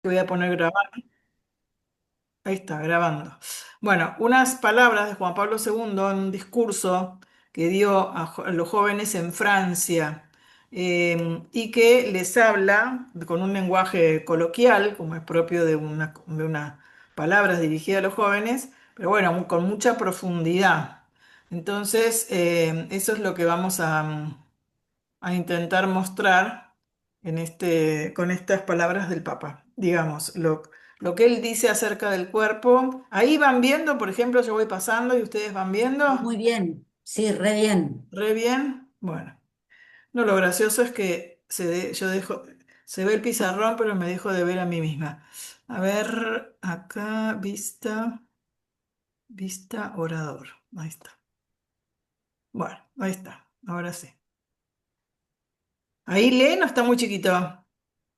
Te voy a poner grabar. Ahí está, grabando. Bueno, unas palabras de Juan Pablo II en un discurso que dio a los jóvenes en Francia, y que les habla con un lenguaje coloquial, como es propio de unas palabras dirigidas a los jóvenes, pero bueno, con mucha profundidad. Entonces, eso es lo que vamos a intentar mostrar con estas palabras del Papa. Digamos, lo que él dice acerca del cuerpo. Ahí van viendo, por ejemplo, yo voy pasando y ustedes van viendo. Muy bien, sí, re bien. Re bien. Bueno, no, lo gracioso es que yo dejo, se ve el pizarrón, pero me dejo de ver a mí misma. A ver, acá, vista, orador. Ahí está. Bueno, ahí está. Ahora sí. Ahí lee, no está muy chiquito.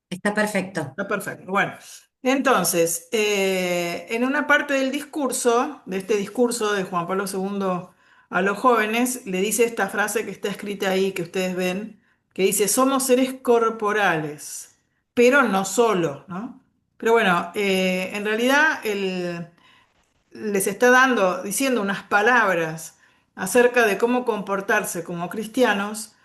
Está perfecto. Está perfecto. Bueno, entonces, en una parte del discurso, de este discurso de Juan Pablo II a los jóvenes, le dice esta frase que está escrita ahí, que ustedes ven, que dice, somos seres corporales, pero no solo, ¿no? Pero bueno, en realidad les está diciendo unas palabras acerca de cómo comportarse como cristianos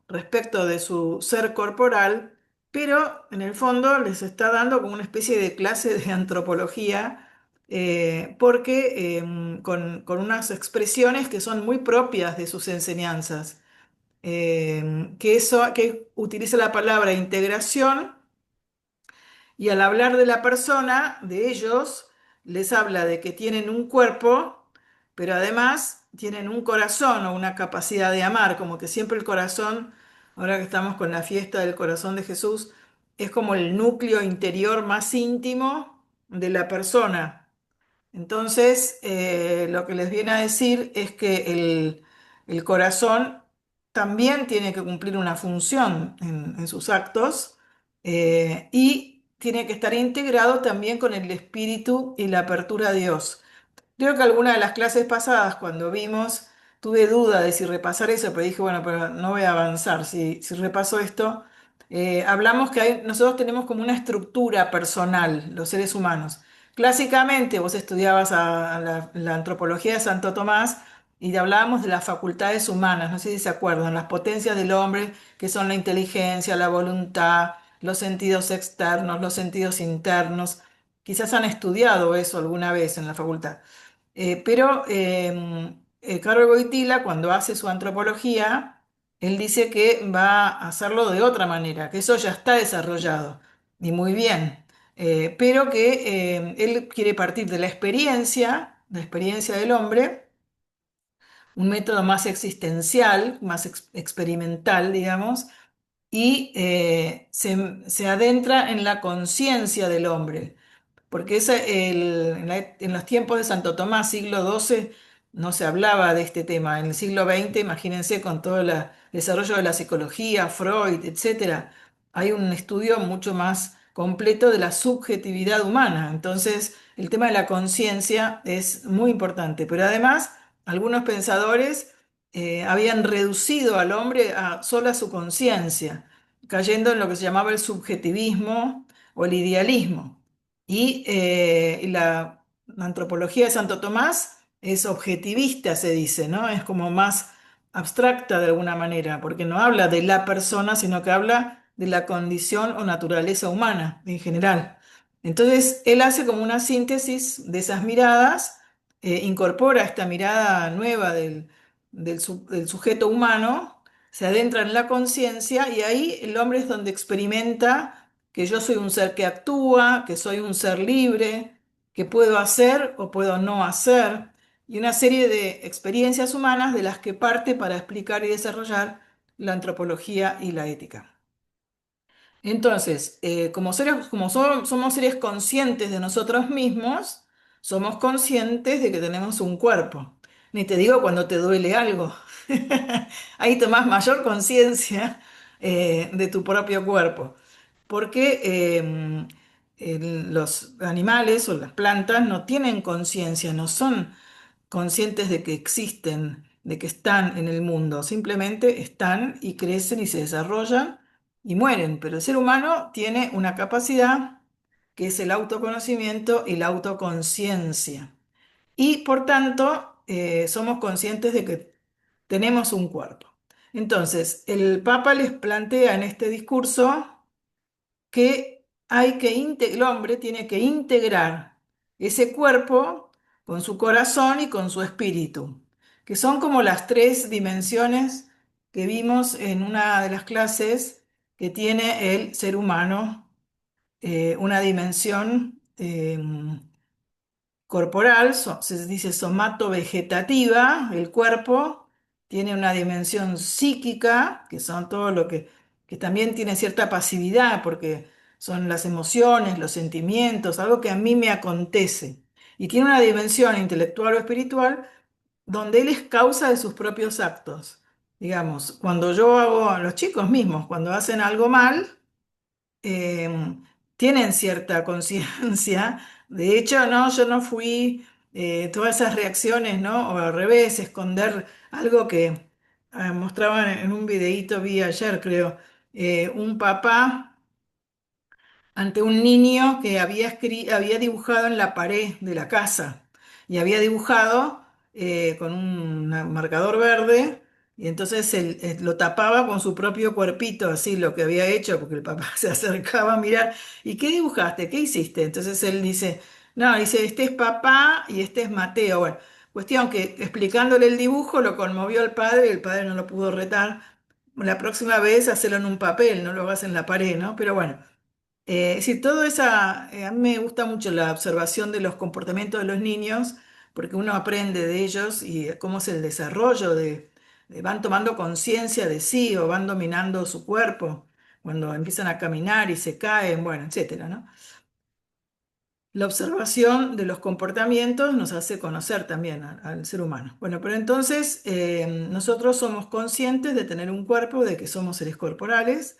respecto de su ser corporal, pero en el fondo les está dando como una especie de clase de antropología, porque con unas expresiones que son muy propias de sus enseñanzas, que utiliza la palabra integración y al hablar de la persona, de ellos, les habla de que tienen un cuerpo, pero además tienen un corazón o una capacidad de amar, como que siempre el corazón, ahora que estamos con la fiesta del corazón de Jesús, es como el núcleo interior más íntimo de la persona. Entonces, lo que les viene a decir es que el corazón también tiene que cumplir una función en sus actos, y tiene que estar integrado también con el espíritu y la apertura a Dios. Creo que alguna de las clases pasadas, cuando vimos, tuve duda de si repasar eso, pero dije, bueno, pero no voy a avanzar. Si repaso esto, hablamos que nosotros tenemos como una estructura personal, los seres humanos. Clásicamente, vos estudiabas la antropología de Santo Tomás y hablábamos de las facultades humanas, no sé si se acuerdan, las potencias del hombre, que son la inteligencia, la voluntad, los sentidos externos, los sentidos internos. Quizás han estudiado eso alguna vez en la facultad. Pero Carol Wojtyla, cuando hace su antropología, él dice que va a hacerlo de otra manera, que eso ya está desarrollado y muy bien. Pero que él quiere partir de la experiencia del hombre, un método más existencial, más experimental, digamos, y se adentra en la conciencia del hombre, porque en los tiempos de Santo Tomás, siglo XII, no se hablaba de este tema. En el siglo XX, imagínense, con todo el desarrollo de la psicología, Freud, etcétera, hay un estudio mucho más completo de la subjetividad humana. Entonces, el tema de la conciencia es muy importante. Pero además, algunos pensadores habían reducido al hombre a sola su conciencia, cayendo en lo que se llamaba el subjetivismo o el idealismo. Y la antropología de Santo Tomás es objetivista, se dice, ¿no? Es como más abstracta de alguna manera, porque no habla de la persona, sino que habla de la condición o naturaleza humana en general. Entonces, él hace como una síntesis de esas miradas, incorpora esta mirada nueva del sujeto humano, se adentra en la conciencia y ahí el hombre es donde experimenta que yo soy un ser que actúa, que soy un ser libre, que puedo hacer o puedo no hacer, y una serie de experiencias humanas de las que parte para explicar y desarrollar la antropología y la ética. Entonces, somos seres conscientes de nosotros mismos, somos conscientes de que tenemos un cuerpo. Ni te digo cuando te duele algo. Ahí tomás mayor conciencia de tu propio cuerpo. Porque los animales o las plantas no tienen conciencia, no son conscientes de que existen, de que están en el mundo, simplemente están y crecen y se desarrollan y mueren, pero el ser humano tiene una capacidad que es el autoconocimiento y la autoconciencia. Y por tanto, somos conscientes de que tenemos un cuerpo. Entonces, el Papa les plantea en este discurso que el hombre tiene que integrar ese cuerpo con su corazón y con su espíritu, que son como las tres dimensiones que vimos en una de las clases que tiene el ser humano, una dimensión corporal, se dice somato-vegetativa, el cuerpo tiene una dimensión psíquica, que son todo lo que también tiene cierta pasividad, porque son las emociones, los sentimientos, algo que a mí me acontece. Y tiene una dimensión intelectual o espiritual donde él es causa de sus propios actos. Digamos, cuando yo hago, a los chicos mismos, cuando hacen algo mal, eh, tienen cierta conciencia. De hecho, no, yo no fui, todas esas reacciones, ¿no? O al revés, esconder algo que mostraban en un videíto, vi ayer, creo, un papá ante un niño que había dibujado en la pared de la casa y había dibujado con un marcador verde y entonces él lo tapaba con su propio cuerpito, así lo que había hecho, porque el papá se acercaba a mirar, ¿y qué dibujaste? ¿Qué hiciste? Entonces él dice, no, dice, este es papá y este es Mateo. Bueno, cuestión que explicándole el dibujo lo conmovió al padre y el padre no lo pudo retar. La próxima vez hacelo en un papel, no lo hagas en la pared, ¿no? Pero bueno. Es decir, todo esa, a mí me gusta mucho la observación de los comportamientos de los niños, porque uno aprende de ellos y cómo es el desarrollo van tomando conciencia de sí o van dominando su cuerpo cuando empiezan a caminar y se caen, bueno, etcétera, ¿no? La observación de los comportamientos nos hace conocer también al ser humano. Bueno, pero entonces nosotros somos conscientes de tener un cuerpo, de que somos seres corporales,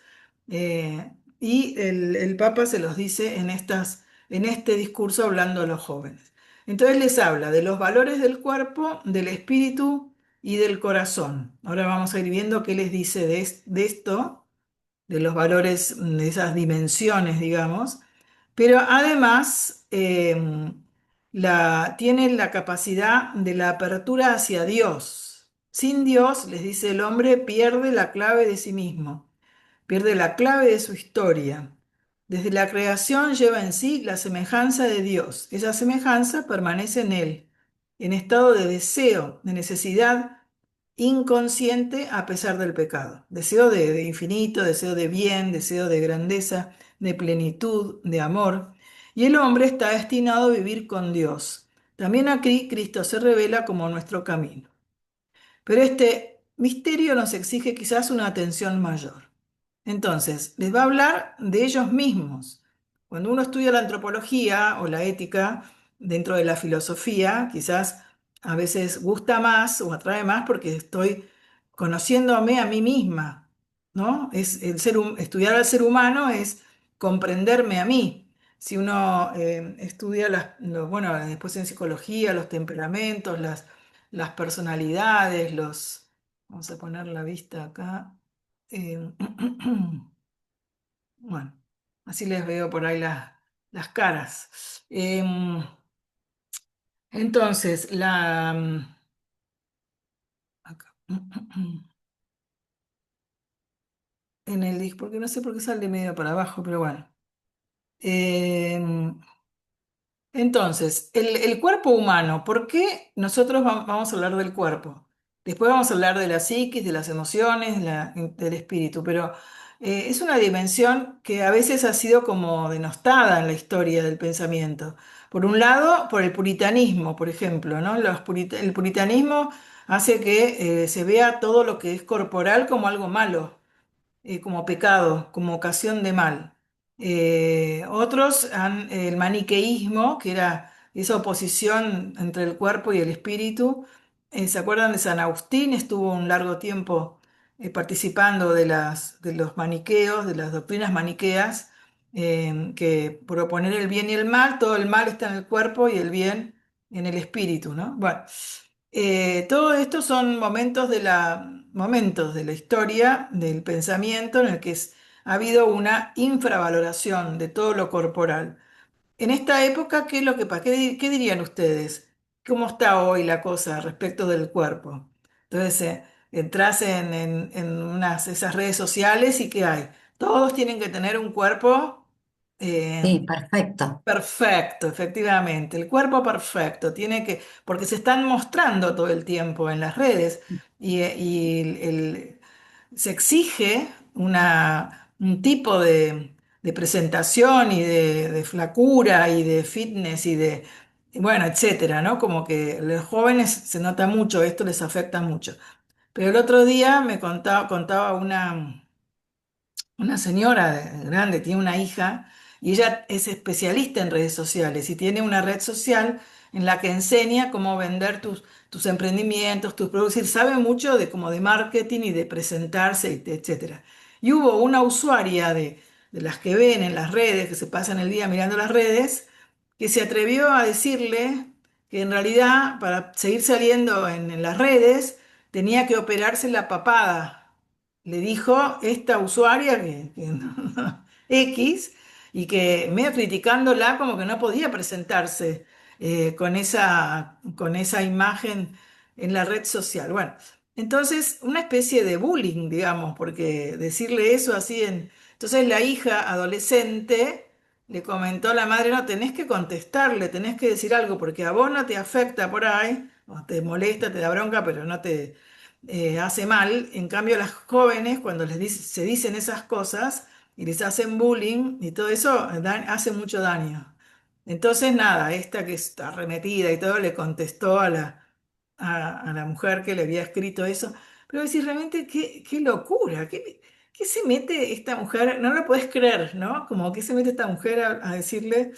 y el Papa se los dice en este discurso hablando a los jóvenes. Entonces les habla de los valores del cuerpo, del espíritu y del corazón. Ahora vamos a ir viendo qué les dice de esto, de los valores, de esas dimensiones, digamos, pero además tienen la capacidad de la apertura hacia Dios. Sin Dios, les dice el hombre, pierde la clave de sí mismo, pierde la clave de su historia. Desde la creación lleva en sí la semejanza de Dios. Esa semejanza permanece en él, en estado de deseo, de necesidad inconsciente a pesar del pecado. Deseo de infinito, deseo de bien, deseo de grandeza, de plenitud, de amor. Y el hombre está destinado a vivir con Dios. También aquí Cristo se revela como nuestro camino. Pero este misterio nos exige quizás una atención mayor. Entonces, les va a hablar de ellos mismos. Cuando uno estudia la antropología o la ética dentro de la filosofía, quizás a veces gusta más o atrae más porque estoy conociéndome a mí misma, ¿no? Estudiar al ser humano es comprenderme a mí. Si uno estudia bueno, después en psicología, los temperamentos, las personalidades, vamos a poner la vista acá. Eh, bueno, así les veo por ahí las caras. Entonces, acá. En el disco, porque no sé por qué sale medio para abajo, pero bueno. Em, Entonces, el cuerpo humano, ¿por qué nosotros vamos a hablar del cuerpo? Después vamos a hablar de la psiquis, de las emociones, del espíritu, pero es una dimensión que a veces ha sido como denostada en la historia del pensamiento. Por un lado, por el puritanismo, por ejemplo, ¿no? El puritanismo hace que se vea todo lo que es corporal como algo malo, como pecado, como ocasión de mal. El maniqueísmo, que era esa oposición entre el cuerpo y el espíritu. ¿Se acuerdan de San Agustín? Estuvo un largo tiempo participando de los maniqueos, de las doctrinas maniqueas, que proponer el bien y el mal, todo el mal está en el cuerpo y el bien en el espíritu, ¿no? Bueno, todo esto son momentos de la historia, del pensamiento, en el que ha habido una infravaloración de todo lo corporal. En esta época, ¿qué es lo que pasa? ¿Qué dirían ustedes? ¿Cómo está hoy la cosa respecto del cuerpo? Entonces, entras en unas, esas redes sociales y ¿qué hay? Todos tienen que tener un cuerpo eh, Sí, perfecto. perfecto, efectivamente. El cuerpo perfecto. Tiene que, porque se están mostrando todo el tiempo en las redes y se exige un tipo de presentación y de flacura y de fitness y bueno, etcétera, ¿no? Como que los jóvenes se nota mucho, esto les afecta mucho. Pero el otro día contaba una señora grande, tiene una hija y ella es especialista en redes sociales y tiene una red social en la que enseña cómo vender tus emprendimientos, tus productos, y sabe mucho de como de marketing y de presentarse, etcétera. Y hubo una usuaria de las que ven en las redes, que se pasan el día mirando las redes, que se atrevió a decirle que en realidad para seguir saliendo en las redes tenía que operarse la papada. Le dijo esta usuaria X y que medio criticándola como que no podía presentarse con esa imagen en la red social. Bueno, entonces una especie de bullying, digamos, porque decirle eso así en... Entonces la hija adolescente le comentó a la madre, no, tenés que contestarle, tenés que decir algo, porque a vos no te afecta por ahí, o te molesta, te da bronca, pero no te hace mal. En cambio, las jóvenes, cuando se dicen esas cosas y les hacen bullying y todo eso, hace mucho daño. Entonces, nada, esta que está arremetida y todo, le contestó a la mujer que le había escrito eso. Pero decir, realmente, qué locura, qué se mete esta mujer? No lo puedes creer, ¿no? Como que se mete esta mujer a decirle...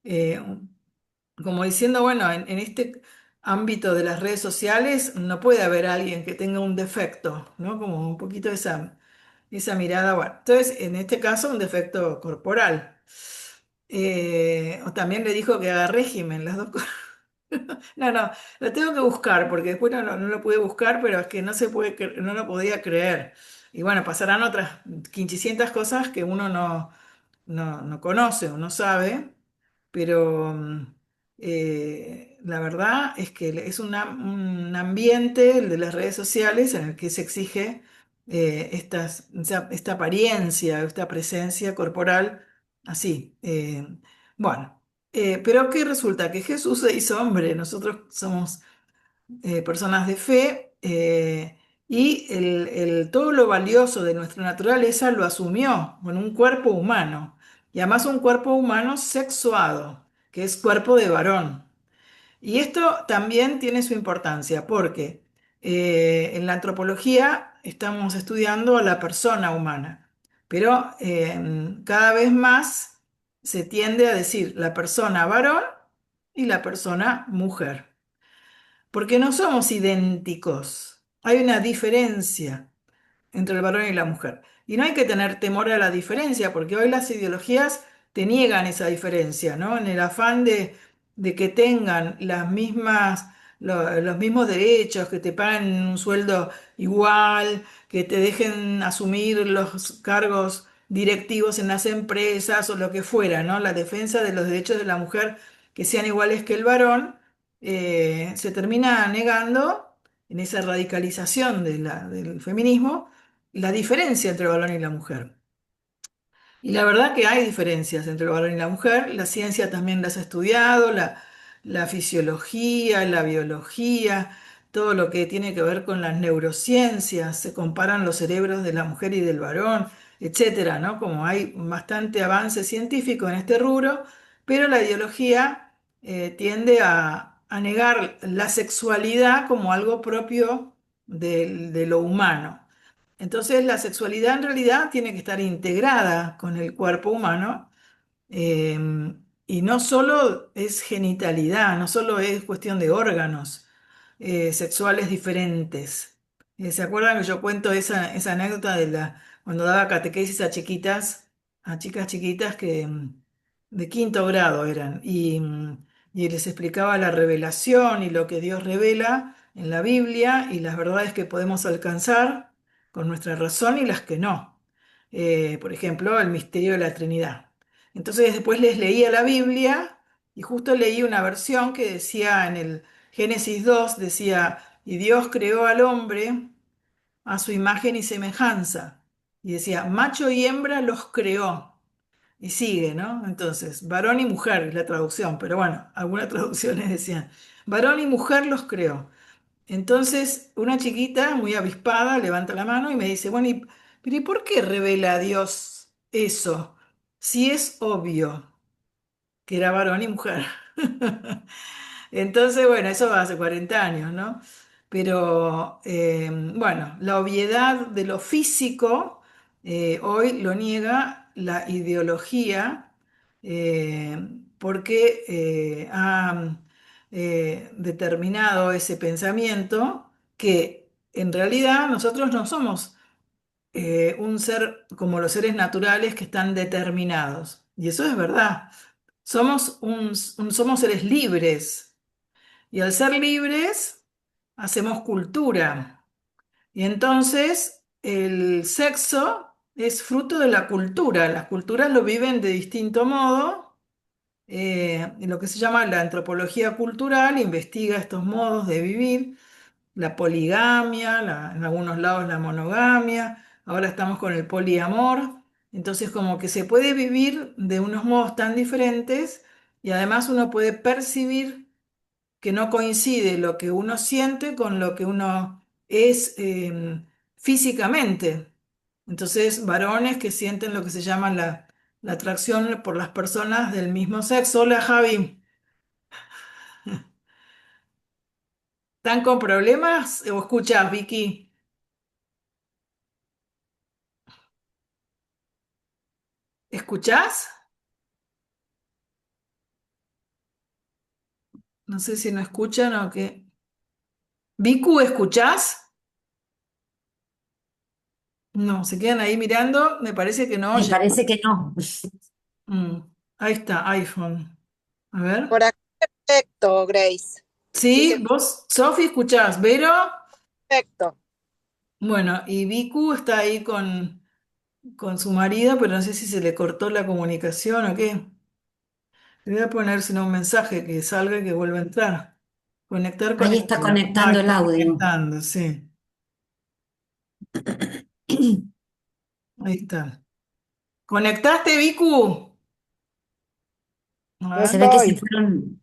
eh, como diciendo, bueno, en este ámbito de las redes sociales no puede haber alguien que tenga un defecto, ¿no? Como un poquito esa mirada, bueno, entonces en este caso un defecto corporal. O también le dijo que haga régimen, las dos cosas. No, no, lo tengo que buscar porque después no lo pude buscar, pero es que no se puede, no lo podía creer. Y bueno, pasarán otras 500 cosas que uno no conoce o no sabe, pero la verdad es que es un ambiente, el de las redes sociales, en el que se exige esta apariencia, esta presencia corporal así. Bueno, pero ¿qué resulta? Que Jesús se hizo hombre, nosotros somos personas de fe, y todo lo valioso de nuestra naturaleza lo asumió con un cuerpo humano, y además un cuerpo humano sexuado, que es cuerpo de varón. Y esto también tiene su importancia porque en la antropología estamos estudiando a la persona humana, pero cada vez más se tiende a decir la persona varón y la persona mujer, porque no somos idénticos, hay una diferencia entre el varón y la mujer. Y no hay que tener temor a la diferencia, porque hoy las ideologías te niegan esa diferencia, ¿no? En el afán de que tengan los mismos derechos, que te paguen un sueldo igual, que te dejen asumir los cargos directivos en las empresas o lo que fuera, ¿no? La defensa de los derechos de la mujer que sean iguales que el varón, se termina negando en esa radicalización del feminismo la diferencia entre el varón y la mujer. Y la verdad que hay diferencias entre el varón y la mujer. La ciencia también las ha estudiado, la fisiología, la biología, todo lo que tiene que ver con las neurociencias. Se comparan los cerebros de la mujer y del varón, etcétera, ¿no? Como hay bastante avance científico en este rubro, pero la ideología tiende a negar la sexualidad como algo propio de lo humano. Entonces, la sexualidad en realidad tiene que estar integrada con el cuerpo humano, eh, y no solo es genitalidad, no solo es cuestión de órganos sexuales diferentes. ¿Se acuerdan que yo cuento esa anécdota cuando daba catequesis a chiquitas, a chicas chiquitas que de quinto grado eran, y les explicaba la revelación y lo que Dios revela en la Biblia y las verdades que podemos alcanzar con nuestra razón y las que no? Por ejemplo, el misterio de la Trinidad. Entonces después les leía la Biblia y justo leí una versión que decía en el Génesis 2, decía, y Dios creó al hombre a su imagen y semejanza. Y decía, macho y hembra los creó. Y sigue, ¿no? Entonces, varón y mujer es la traducción, pero bueno, algunas traducciones decían, varón y mujer los creó. Entonces, una chiquita muy avispada levanta la mano y me dice, bueno, pero ¿y por qué revela a Dios eso? Si es obvio que era varón y mujer. Entonces, bueno, eso hace 40 años, ¿no? Pero, bueno, la obviedad de lo físico hoy lo niega la ideología eh, porque ha determinado ese pensamiento que en realidad nosotros no somos un ser como los seres naturales que están determinados. Y eso es verdad. Somos seres libres. Y al ser libres, hacemos cultura. Y entonces el sexo es fruto de la cultura. Las culturas lo viven de distinto modo. Y lo que se llama la antropología cultural investiga estos modos de vivir, la poligamia, en algunos lados la monogamia, ahora estamos con el poliamor. Entonces como que se puede vivir de unos modos tan diferentes y además uno puede percibir que no coincide lo que uno siente con lo que uno es físicamente. Entonces, varones que sienten lo que se llama la atracción por las personas del mismo sexo. Hola, Javi. ¿Están con problemas o escuchas, Vicky? ¿Escuchás? No sé si no escuchan o qué. Vicu, ¿escuchás? No, se quedan ahí mirando. Me parece que no Me oyen. parece que no. Mm, ahí está, iPhone. A ver. Por acá, perfecto, Grace. Sí, Dice vos, Sofi, escuchás. Vero. perfecto. Bueno, y Vicu está ahí con su marido, pero no sé si se le cortó la comunicación o qué. Le voy a poner sino un mensaje que salga y que vuelva a entrar. Conectar con Ahí el está audio. Ah, conectando el está audio. conectando, sí. Ahí está. ¿Conectaste, Vicu? A Yo Se ver. ve que se estoy. fueron.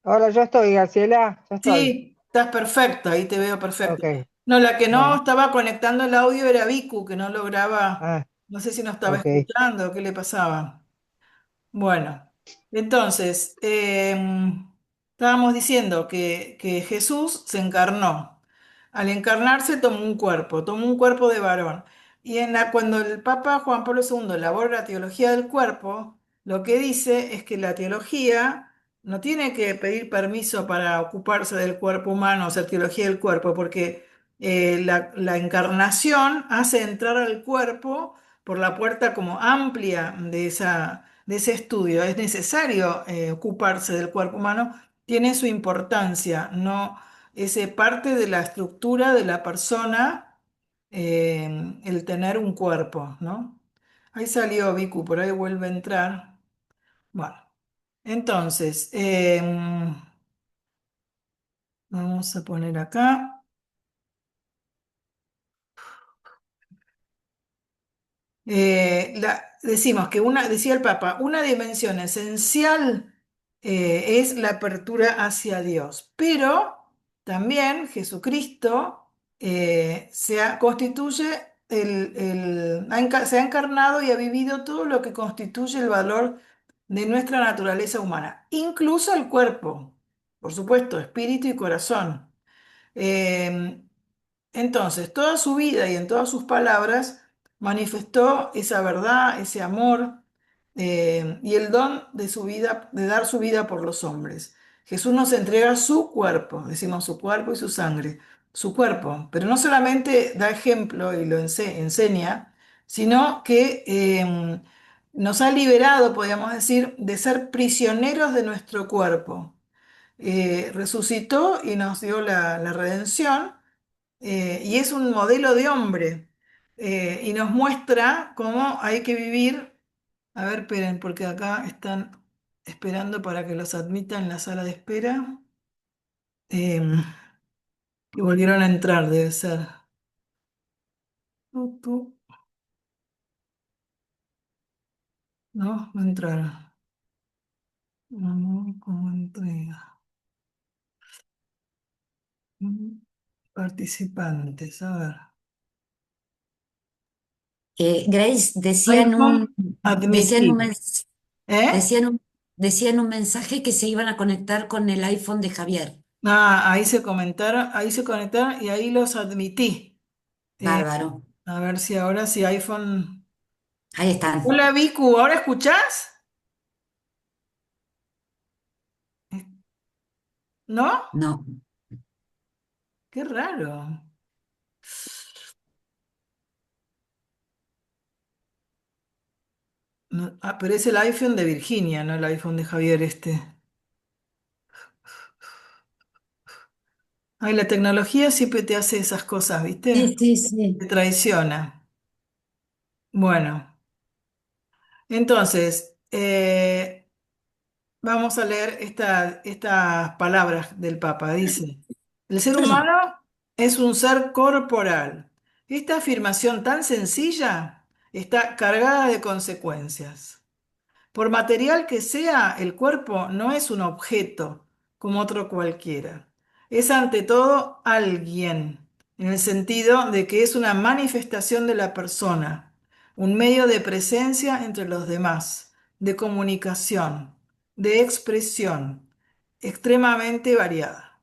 Hola, yo estoy, Graciela. Yo estoy. Sí, estás perfecto, ahí te veo perfecto. Ok. No, la que no Bueno. estaba conectando el audio era Vicu, que no lograba, Ah, no sé si no estaba ok. escuchando, qué le pasaba. Bueno, entonces, estábamos diciendo que Jesús se encarnó. Al encarnarse tomó un cuerpo de varón. Y cuando el Papa Juan Pablo II elabora la teología del cuerpo, lo que dice es que la teología no tiene que pedir permiso para ocuparse del cuerpo humano, o sea, teología del cuerpo, porque la encarnación hace entrar al cuerpo por la puerta como amplia de ese estudio. Es necesario ocuparse del cuerpo humano, tiene su importancia, no es parte de la estructura de la persona el tener un cuerpo, ¿no? Ahí salió Vicu, por ahí vuelve a entrar. Bueno, entonces, vamos a poner acá. Decimos que decía el Papa, una dimensión esencial es la apertura hacia Dios, pero también Jesucristo constituye se ha encarnado y ha vivido todo lo que constituye el valor de nuestra naturaleza humana, incluso el cuerpo, por supuesto, espíritu y corazón. Eh, entonces, toda su vida y en todas sus palabras manifestó esa verdad, ese amor y el don de su vida, de dar su vida por los hombres. Jesús nos entrega su cuerpo, decimos su cuerpo y su sangre, su cuerpo, pero no solamente da ejemplo y lo enseña, sino que nos ha liberado, podríamos decir, de ser prisioneros de nuestro cuerpo. Resucitó y nos dio la redención y es un modelo de hombre y nos muestra cómo hay que vivir. A ver, esperen, porque acá están esperando para que los admitan en la sala de espera. Que volvieron a entrar, debe ser. Tu. No, no entraron. No, como entrega. Participantes, a ver. Grace, iPhone decían admitir. ¿Eh? decían un mensaje que se iban a conectar con el iPhone de Javier. Ah, ahí se conectaron y ahí los admití. Eh, Bárbaro. a ver si ahora sí iPhone. Ahí están. Hola Vicu, ¿ahora escuchás? ¿No? No, Qué raro. Pero es el iPhone de Virginia, no el iPhone de Javier este. Ay, la tecnología siempre te hace esas cosas, ¿viste? sí, sí, sí. Te traiciona. Bueno, entonces, vamos a leer estas palabras del Papa. Dice, el ser humano es un ser corporal. Esta afirmación tan sencilla está cargada de consecuencias. Por material que sea, el cuerpo no es un objeto como otro cualquiera. Es ante todo alguien, en el sentido de que es una manifestación de la persona, un medio de presencia entre los demás, de comunicación, de expresión, extremadamente variada.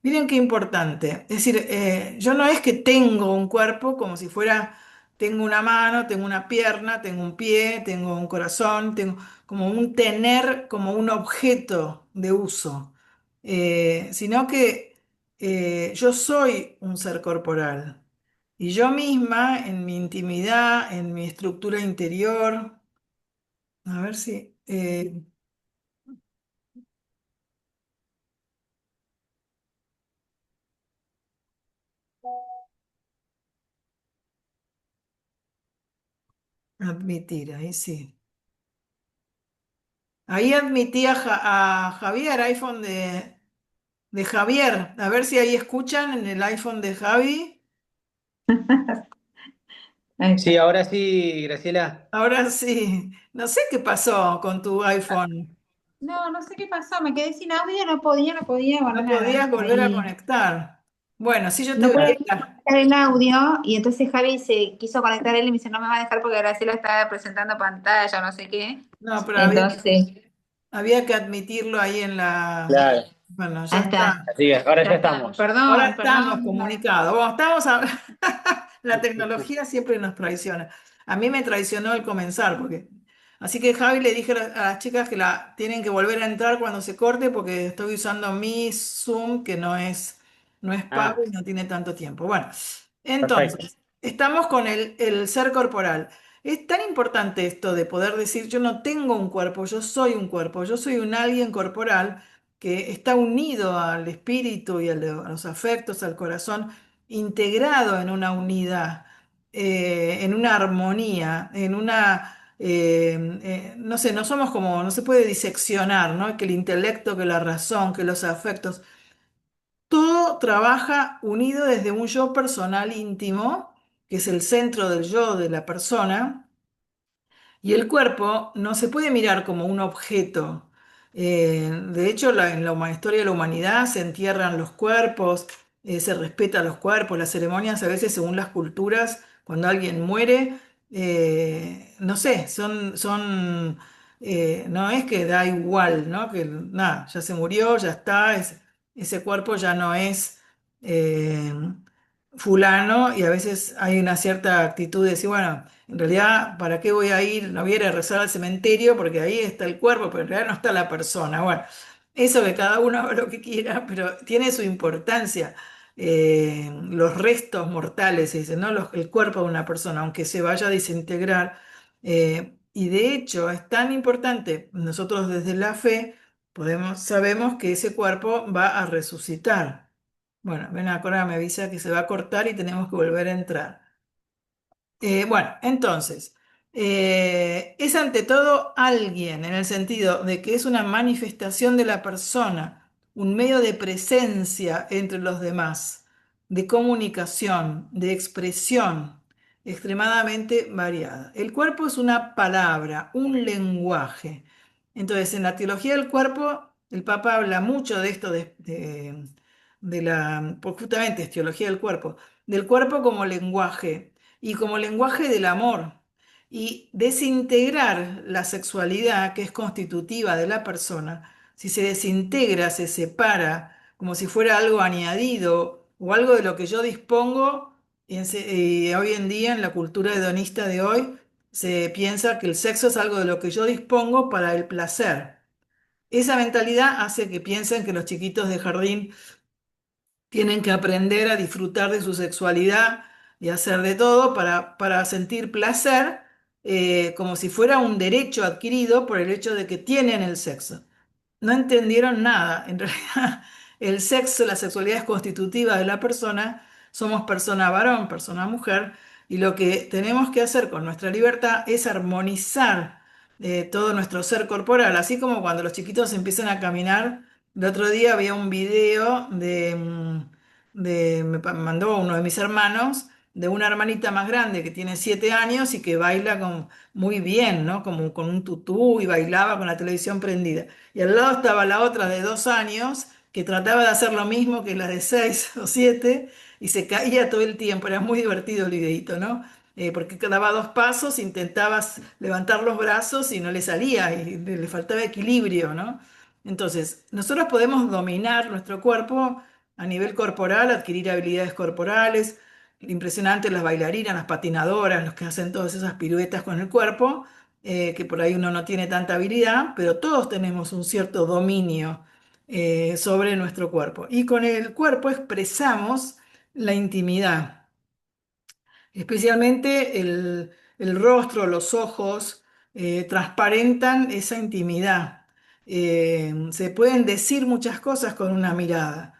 Miren qué importante. Es decir, yo no es que tengo un cuerpo como si fuera, tengo una mano, tengo una pierna, tengo un pie, tengo un corazón, tengo como un tener, como un objeto de uso. Sino que yo soy un ser corporal. Y yo misma, en mi intimidad, en mi estructura interior, a ver si admitir, ahí sí. Ahí admití a Javier, iPhone de Javier. A ver si ahí escuchan en el iPhone de Javi. Ahí Sí, está. ahora sí, Graciela. Ahora sí. No sé qué pasó con tu iPhone. No, no sé qué pasó, me quedé sin audio, no podía, bueno, No nada, podías volver a ahí. conectar. Bueno, sí, yo te No voy a podía ir conectar el audio y entonces Javi se quiso conectar él y me dice, no me va a dejar porque Graciela estaba presentando pantalla, no sé qué. No, pero Entonces, había que admitirlo ahí en la. Claro. Bueno, ya ahí está. está, Así que ahora ya ya está. estamos. Ahora Perdón, estamos perdón. comunicados. Bueno, la tecnología siempre nos traiciona. A mí me traicionó el comenzar, porque. Así que Javi le dije a las chicas que la tienen que volver a entrar cuando se corte, porque estoy usando mi Zoom, que no es pago Ah, y no tiene tanto tiempo. Bueno, perfecto. entonces, estamos con el ser corporal. Es tan importante esto de poder decir, yo no tengo un cuerpo, yo soy un cuerpo, yo soy un alguien corporal que está unido al espíritu y a los afectos, al corazón, integrado en una unidad, en una armonía, no sé, no somos como, no se puede diseccionar, ¿no? Que el intelecto, que la razón, que los afectos, todo trabaja unido desde un yo personal íntimo, que es el centro del yo de la persona y el cuerpo no se puede mirar como un objeto. De hecho, en la historia de la humanidad se entierran los cuerpos, se respetan los cuerpos, las ceremonias a veces según las culturas, cuando alguien muere, no sé, no es que da igual, ¿no? Que nada, ya se murió, ya está, ese cuerpo ya no es eh, fulano y a veces hay una cierta actitud de decir, bueno, en realidad, ¿para qué voy a ir? No voy a ir a rezar al cementerio porque ahí está el cuerpo, pero en realidad no está la persona. Bueno, eso que cada uno haga lo que quiera, pero tiene su importancia. Los restos mortales, se dice, ¿no? El cuerpo de una persona, aunque se vaya a desintegrar. Y de hecho, es tan importante, nosotros desde la fe sabemos que ese cuerpo va a resucitar. Bueno, ven ahora me avisa que se va a cortar y tenemos que volver a entrar. Bueno, entonces. Es ante todo alguien, en el sentido de que es una manifestación de la persona, un medio de presencia entre los demás, de comunicación, de expresión, extremadamente variada. El cuerpo es una palabra, un lenguaje. Entonces, en la teología del cuerpo, el Papa habla mucho de esto, porque justamente es teología del cuerpo como lenguaje y como lenguaje del amor. Y desintegrar la sexualidad, que es constitutiva de la persona, si se desintegra, se separa, como si fuera algo añadido o algo de lo que yo dispongo, y hoy en día en la cultura hedonista de hoy se piensa que el sexo es algo de lo que yo dispongo para el placer. Esa mentalidad hace que piensen que los chiquitos de jardín tienen que aprender a disfrutar de su sexualidad y hacer de todo para sentir placer, como si fuera un derecho adquirido por el hecho de que tienen el sexo. No entendieron nada. En realidad, el sexo, la sexualidad es constitutiva de la persona. Somos persona varón, persona mujer, y lo que tenemos que hacer con nuestra libertad es armonizar todo nuestro ser corporal, así como cuando los chiquitos empiezan a caminar. El otro día había un video me mandó uno de mis hermanos, de una hermanita más grande que tiene 7 años y que baila muy bien, ¿no? Como con un tutú y bailaba con la televisión prendida. Y al lado estaba la otra de 2 años que trataba de hacer lo mismo que la de 6 o 7 y se caía todo el tiempo. Era muy divertido el videíto, ¿no? Porque daba 2 pasos, intentaba levantar los brazos y no le salía y le faltaba equilibrio, ¿no? Entonces, nosotros podemos dominar nuestro cuerpo a nivel corporal, adquirir habilidades corporales. Impresionante las bailarinas, las patinadoras, los que hacen todas esas piruetas con el cuerpo, que por ahí uno no tiene tanta habilidad, pero todos tenemos un cierto dominio sobre nuestro cuerpo. Y con el cuerpo expresamos la intimidad. Especialmente el rostro, los ojos, transparentan esa intimidad. Se pueden decir muchas cosas con una mirada,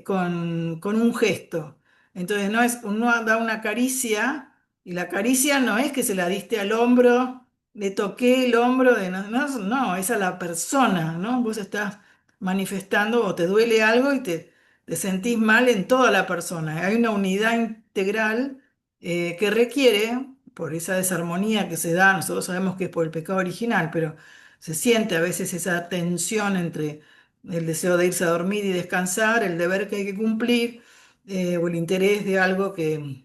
con un gesto. Entonces, no es, uno da una caricia y la caricia no es que se la diste al hombro, le toqué el hombro no, no, es a la persona, ¿no? Vos estás manifestando o te duele algo y te sentís mal en toda la persona. Hay una unidad integral que requiere, por esa desarmonía que se da, nosotros sabemos que es por el pecado original, pero se siente a veces esa tensión entre el deseo de irse a dormir y descansar, el deber que hay que cumplir, o el interés de algo que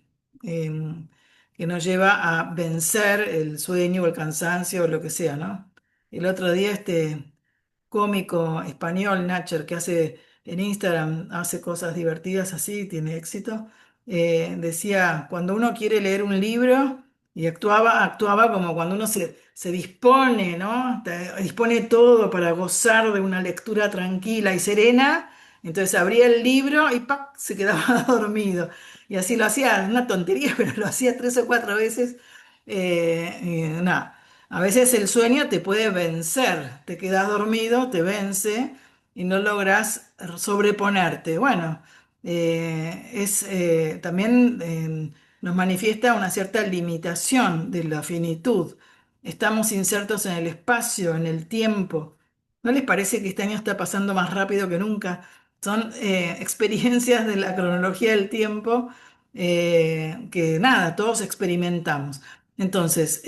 nos lleva a vencer el sueño o el cansancio o lo que sea, ¿no? El otro día cómico español, Nacher, que hace en Instagram, hace cosas divertidas así, tiene éxito, decía, cuando uno quiere leer un libro, y actuaba como cuando uno se dispone, ¿no? Dispone todo para gozar de una lectura tranquila y serena, entonces abría el libro y ¡pac! Se quedaba dormido. Y así lo hacía, una tontería, pero lo hacía 3 o 4 veces. Nada. A veces el sueño te puede vencer, te quedas dormido, te vence y no logras sobreponerte. Bueno, también nos manifiesta una cierta limitación de la finitud. Estamos insertos en el espacio, en el tiempo. ¿No les parece que este año está pasando más rápido que nunca? Son experiencias de la cronología del tiempo que nada, todos experimentamos. Entonces,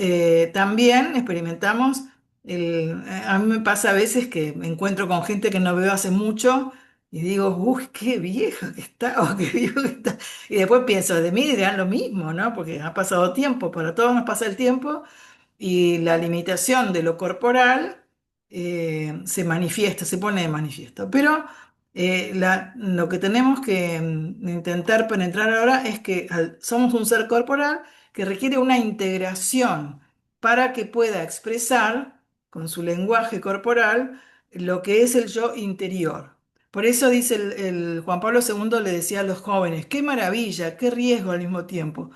también experimentamos, a mí me pasa a veces que me encuentro con gente que no veo hace mucho y digo, uy, qué viejo que está, o qué viejo que está. Y después pienso, de mí dirán lo mismo, ¿no? Porque ha pasado tiempo, para todos nos pasa el tiempo y la limitación de lo corporal se manifiesta, se pone de manifiesto. Pero lo que tenemos que intentar penetrar ahora es que somos un ser corporal que requiere una integración para que pueda expresar con su lenguaje corporal lo que es el yo interior. Por eso dice el Juan Pablo II le decía a los jóvenes, qué maravilla, qué riesgo al mismo tiempo.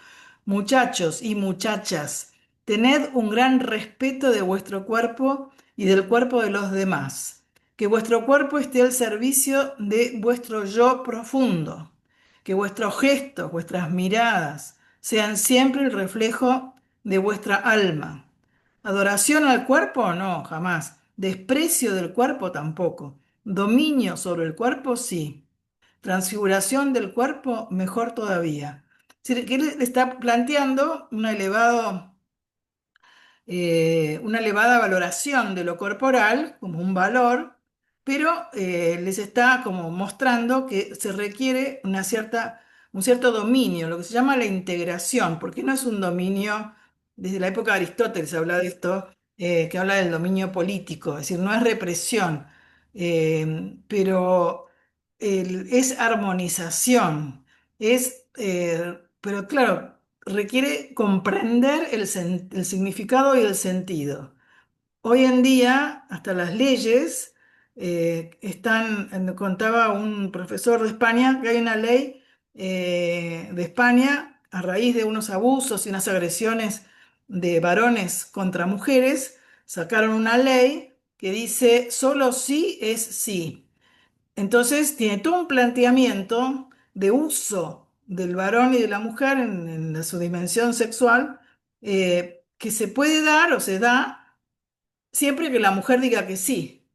Muchachos y muchachas, tened un gran respeto de vuestro cuerpo y del cuerpo de los demás. Que vuestro cuerpo esté al servicio de vuestro yo profundo. Que vuestros gestos, vuestras miradas, sean siempre el reflejo de vuestra alma. Adoración al cuerpo, no, jamás. Desprecio del cuerpo tampoco. Dominio sobre el cuerpo, sí. Transfiguración del cuerpo, mejor todavía. Es decir, que él está planteando una elevada valoración de lo corporal como un valor, pero les está como mostrando que se requiere un cierto dominio, lo que se llama la integración, porque no es un dominio, desde la época de Aristóteles se habla de esto, que habla del dominio político, es decir, no es represión, pero es armonización, pero claro, requiere comprender el significado y el sentido. Hoy en día, hasta las leyes contaba un profesor de España que hay una ley de España a raíz de unos abusos y unas agresiones de varones contra mujeres, sacaron una ley que dice solo sí es sí. Entonces tiene todo un planteamiento de uso del varón y de la mujer en su dimensión sexual que se puede dar o se da siempre que la mujer diga que sí.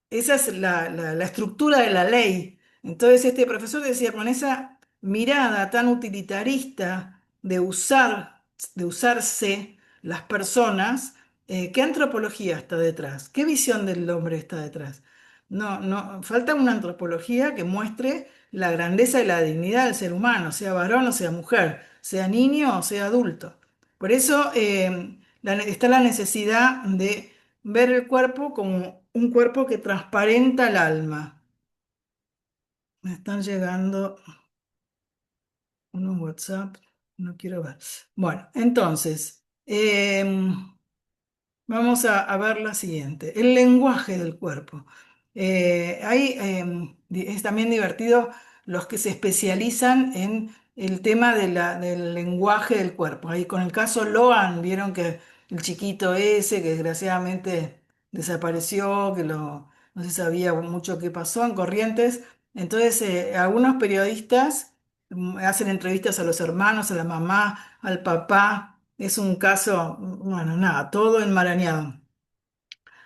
Esa es la estructura de la ley. Entonces este profesor decía, con esa mirada tan utilitarista de usarse las personas, ¿qué antropología está detrás? ¿Qué visión del hombre está detrás? No, no, falta una antropología que muestre la grandeza y la dignidad del ser humano, sea varón o sea mujer, sea niño o sea adulto. Por eso está la necesidad de ver el cuerpo como un cuerpo que transparenta el alma. Me están llegando unos WhatsApp, no quiero ver. Bueno, entonces, vamos a ver la siguiente, el lenguaje del cuerpo. Es también divertido los que se especializan en el tema del lenguaje del cuerpo. Ahí con el caso Loan, vieron que el chiquito ese que desgraciadamente desapareció, no se sabía mucho qué pasó en Corrientes. Entonces, algunos periodistas hacen entrevistas a los hermanos, a la mamá, al papá. Es un caso, bueno, nada, todo enmarañado.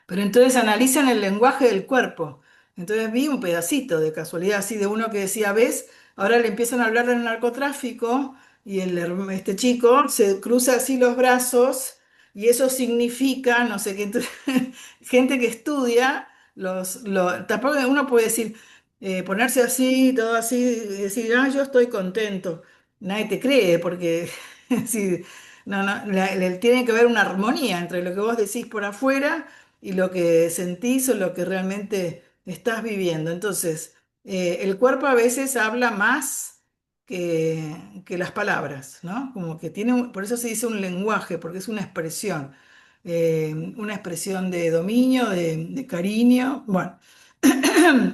Pero entonces analizan el lenguaje del cuerpo. Entonces vi un pedacito de casualidad así de uno que decía, ¿ves? Ahora le empiezan a hablar del narcotráfico y este chico se cruza así los brazos y eso significa, no sé qué, entonces, gente que estudia, tampoco uno puede decir, ponerse así, todo así, y decir, ah, yo estoy contento. Nadie te cree porque sí, no, no, tiene que haber una armonía entre lo que vos decís por afuera y lo que sentís o lo que realmente estás viviendo. Entonces, el cuerpo a veces habla más que las palabras, ¿no? Como que por eso se dice un lenguaje, porque es una expresión de dominio, de cariño. Bueno,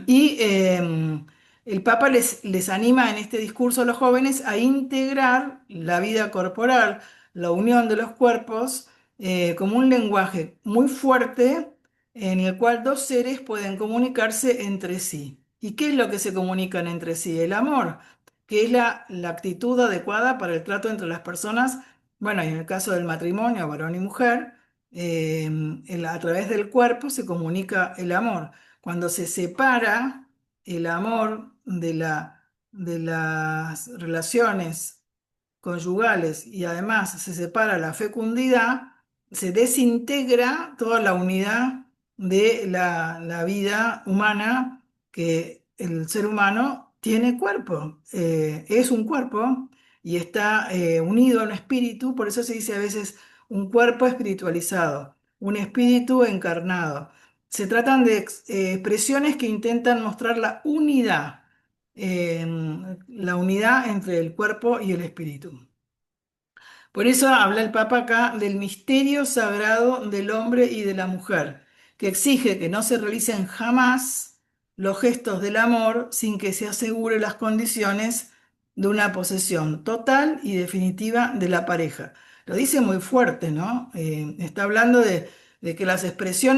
y el Papa les anima en este discurso a los jóvenes a integrar la vida corporal, la unión de los cuerpos, como un lenguaje muy fuerte en el cual dos seres pueden comunicarse entre sí. ¿Y qué es lo que se comunican entre sí? El amor, que es la actitud adecuada para el trato entre las personas. Bueno, y en el caso del matrimonio, varón y mujer, a través del cuerpo se comunica el amor. Cuando se separa el amor de las relaciones conyugales y además se separa la fecundidad, se desintegra toda la unidad de la vida humana, que el ser humano tiene cuerpo, es un cuerpo y está unido a un espíritu, por eso se dice a veces un cuerpo espiritualizado, un espíritu encarnado. Se tratan de expresiones que intentan mostrar la unidad entre el cuerpo y el espíritu. Por eso habla el Papa acá del misterio sagrado del hombre y de la mujer, que exige que no se realicen jamás los gestos del amor sin que se asegure las condiciones de una posesión total y definitiva de la pareja. Lo dice muy fuerte, ¿no? Está hablando de que las expresiones